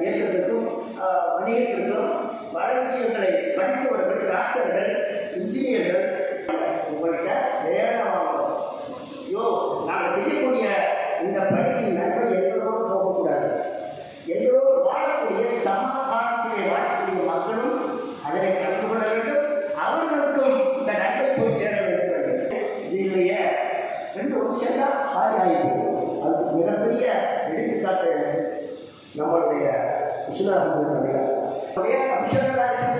இயக்கத்திற்கும் வணிகத்திற்கும் பல விஷயங்களை படித்தவர்கள், டாக்டர்கள், இன்ஜினியர்கள் உங்கள்கிட்ட வேகமாகும். ஐயோ, நாங்கள் செய்யக்கூடிய இந்த பணியின் நன்மை எங்களோடு போகக்கூடாது. எங்களோடு வாழக்கூடிய சமகாலத்திலே வாழக்கூடிய மக்களும் அதனை கலந்து கொள்ள வேண்டும். அவர்களுக்கும் இந்த நன்மை போய் சேர வேண்டும். இதுலேயே 2 வருஷம் தான் காலி ஆகிடுது. அதுக்கு மிகப்பெரிய எடுத்துக்காட்டு நம்மளுடைய விஸ்வநாதனுடைய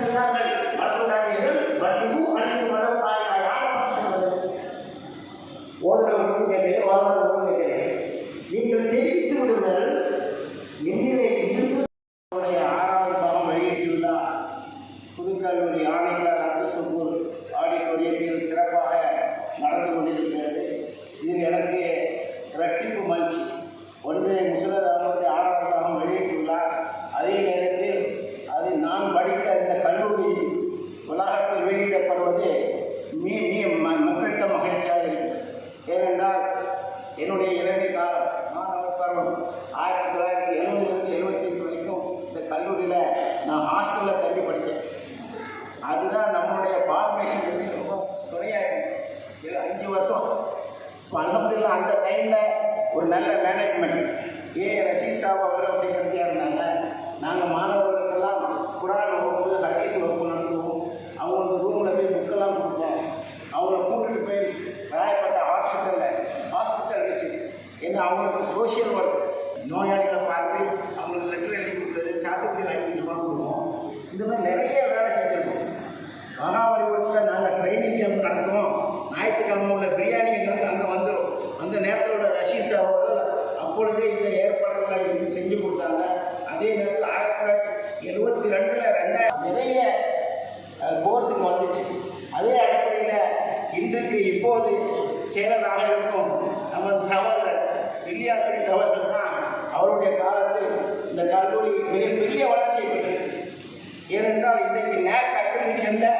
சொன்னார்கள். வளர்ந்தார்கள் ஓதுறவர்களும் கேட்கிறேன், வாழ்ந்தவர்களும் கேட்கிறேன். நீங்கள் தெரிவித்து விடுங்கள். என்னிலே இருந்து 6வது பாகம் வெளியிட்டுள்ளார். புதுக்கல்லூரி ஆணையாளர் அப்துல் ஆடிட்டோரியத்தில் சிறப்பாக நடந்து கொண்டிருக்கிறது. இதில் எனக்கு இரட்டிப்பு மகிழ்ச்சி. ஒன்று, முஸ்லிம் அவருடைய 6வது பாகம் வெளியிட்டுள்ளார். அதே நேரத்தில் அது நான் படித்த இந்த கல்லூரி வளாகத்தில் வெளியிடப்படுவது மக்களிட்ட மகிழ்ச்சியாக இருக்கிறது. ஏனென்றால் என்னுடைய இளமை காலம், மாணவ பருவம் 1970 75 வரைக்கும் இந்த கல்லூரியில் நான் ஹாஸ்டலில் தங்கி படித்தேன். அதுதான் நம்மளுடைய ஃபார்மேஷன் ரொம்ப துணையாக இருந்துச்சு. 5 வருஷம் அலமதுல்லா. அந்த டைமில் ஒரு நல்ல மேனேஜ்மெண்ட் ரஷீத் சாப் அவர்கள் செக்ரட்டரியாக இருந்தாங்க. நாங்கள் மாணவர்களுக்கெல்லாம் குரான் வகுப்பு, ஹதீஸ் வகுப்பு நடத்துவோம். அவங்களுக்கு ரூமில் போய் புக்கெல்லாம் கொடுப்போம். அவங்கள கூட்டிகிட்டு போய் ராயப்பட்ட ஹாஸ்பிட்டல் விசிட் என்ன அவங்களுக்கு சோஷியல் ஒர்க், நோயாளிகளை பார்த்து அவங்களுக்கு லெட்டர் எழுதி கொடுக்குறது, சாப்பிட்டு வாங்கி கொடுப்போம். இந்த மாதிரி நிறைய வேலை செஞ்சுருக்கோம். மகாபலிபுரத்தில் நாங்கள் ட்ரைனிங் கேம்ப் நடத்துவோம். ஞாயிற்றுக்கிழமை உள்ள பிரியாணிங்கிறது அங்கே வந்துடும். அந்த நேரத்தில் உள்ள ரஷீஸ் அவர்கள் அப்பொழுதே இந்த ஏற்பாடுகளை செஞ்சு கொடுத்தாங்க. அதே நேரத்தில் 1972 நிறைய கோர்ஸுக்கு வந்துச்சு. அதே அடிப்படையில் இன்றைக்கு இப்போது சேரனாக இருக்கும் நமது சகோதரர் இல்லியாஸ் அவர்கள் தான் அவருடைய காலத்தில் இந்த கல்லூரி மிகப்பெரிய வளர்ச்சியை பெற்றது. ஏனென்றால் இன்றைக்கு நேக் அக்ரிடிஷனில்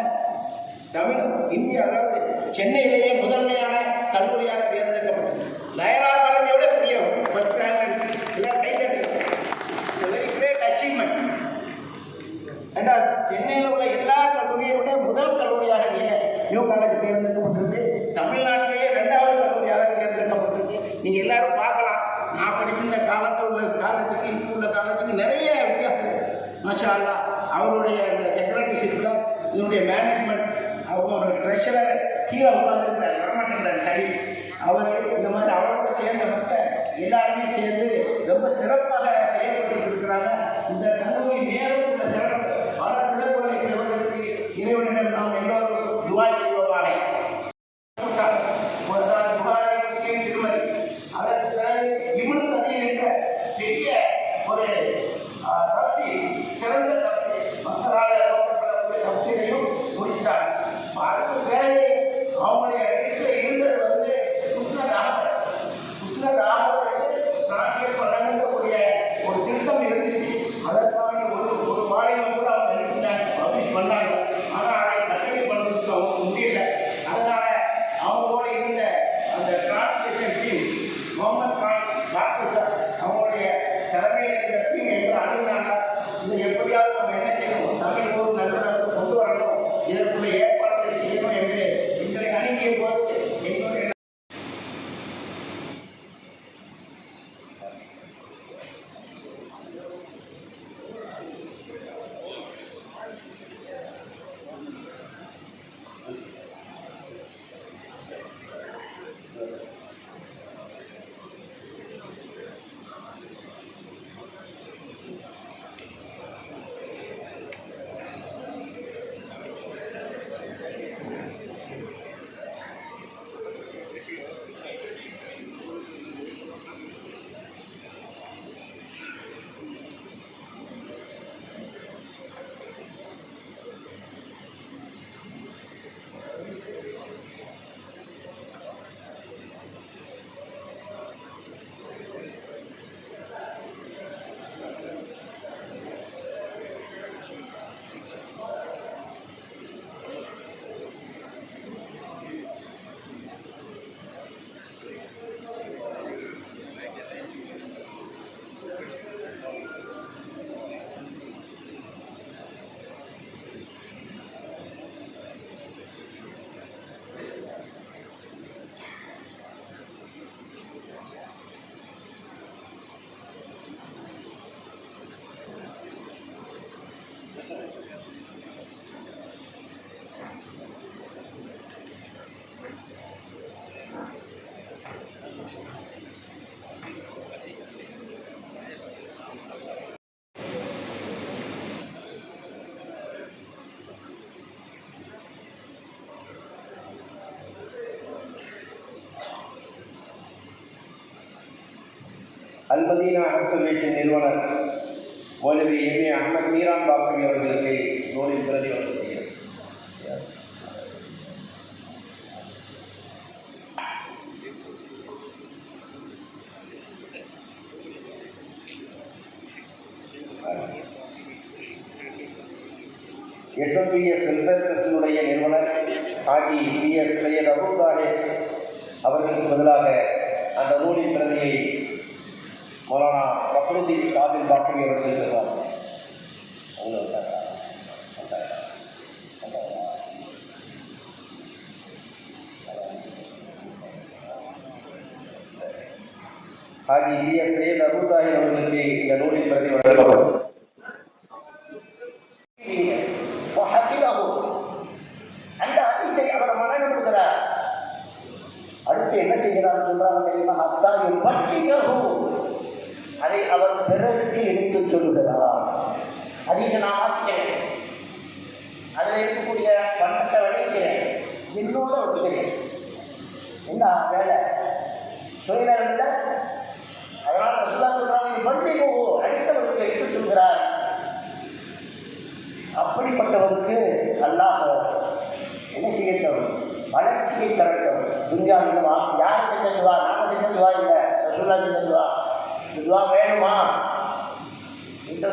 இந்தியா, அதாவது சென்னையிலேயே முதன்மையான கல்லூரியாக தேர்ந்தெடுக்கப்பட்டது. லயனார் காலேஜை விட பெரிய ஃபர்ஸ்ட் ரேங்க் எல்லாம் கைதட்டுகிறது. Very great achievement. ஏன்னா சென்னையில் உள்ள எல்லா கல்லூரியை விட முதல் கல்லூரியாக நியூ காலேஜ் தேர்ந்தெடுக்கப்பட்டிருக்கு. தமிழ்நாட்டிலேயே 2வது கல்லூரியாக தேர்ந்தெடுக்கப்பட்டிருக்கு. நீங்கள் எல்லாரும் பார்க்கலாம். நான் படிச்சிருந்த காலத்தில் உள்ள காலேஜுக்கு இப்போ உள்ள காலேஜுக்கு நிறைய வித்தியாசம். மாஷா அல்லாஹ். அவருடைய இந்த செக்ரட்டரிஷிப்பில் இதனுடைய மேனேஜ்மெண்ட், அவங்களோட ட்ரெஷரர் கீழே உட்காந்துருக்கிறார், வரமாட்டேங்கிறார் சரி. அவர் இந்த மாதிரி அவரோட சேர்ந்த மக்கள் எல்லாருமே சேர்ந்து ரொம்ப சிறப்பாக செயல்பட்டு இருக்கிறாங்க. இந்த கல்லூரி மேலும் பல சிறப்புகளை பெறுவதற்கு இறைவனிடம் நாம் எல்லோரும் துவா செய்வோமாக. திருமதி அதற்கு இவனுக்கு அதில் இருக்கிற பெரிய ஒரு தப்சி, சிறந்த தப்சி, மக்களால் தப்சியையும் முடிச்சிட்டாங்க. அதுக்கு பிறகு அவங்களுடைய லிஸ்டில் இருந்தது வந்து முஸ்லிம் ஆபத்து நாட்டில் வழங்கக்கூடிய ஒரு திட்டம் இருந்துச்சு. அதற்கான ஒரு மாநிலம் கூட அவங்க எடுத்துட்டாங்க, பப்ளிஷ் பண்ணாங்க. ஆனால் அதை கட்டளை பண்ணுறதுக்கு அவங்க முடியல. அதனால் அவங்களோட இருந்த அந்த translation team, Mohammed Khan doctor sir அவங்களுடைய தலைமையில் இருந்த டீம் எங்களை அணுகுனாங்க. இது எப்படியாவது அல்மதீனா அசோசியேஷன் நிறுவனர் மௌலவி எம்.ஏ. அஹ்மத் மீரான் பாக்கவி அவர்களுக்கு நூலின் பிரதி வழங்கப்படுகிறது. எஸ்எம்பிஎஸ் வெல்ஃபேர் ட்ரஸ்டினுடைய நிறுவனர் ஆகி பி.எஸ். சையத் அபுல் தாஹிர் அவர்களுக்கு பதிலாக அந்த நூலின் பிரதியை மௌலானா ஃபக்ருதீன் காதிர் பாக்கவி அவர்கள் பெறுவார். ஆகி பி.எஸ். சையத் அபுல் தாஹிர் அவர்களுக்கு இந்த நூலின் பிரதி வழங்கப்படும். அந்த அதிசை அவர் மனநம்புகிறார். அடுத்து என்ன செய்கிறார் சொல்றாங்க தெரியுமா? அத்தாயும் பள்ளிகவும் அதை அவர் பிறருக்கு எடுத்து சொல்லுகிறார். அதிசை நான் வாசிக்கிறேன், அதில் இருக்கக்கூடிய பணத்தை வளைக்கிறேன், என்னோட வச்சுக்கிறேன். என்ன வேலை சுயநலம் இல்லை. அதனால் ரசூலா சொல்றாங்க பள்ளி போகும் அடுத்தவருக்கு எடுத்து சொல்கிறார். அப்படிப்பட்டவருக்கு அல்லாஹ் என்ன செய்யட்டும்? வளர்ச்சியை தரட்டும். துன்யாவில் யார் செஞ்சதுவா? நாங்கள் செஞ்சதுவா இல்லை, ரசூலா செஞ்சதுவா. இதுவா வேணுமா? இந்த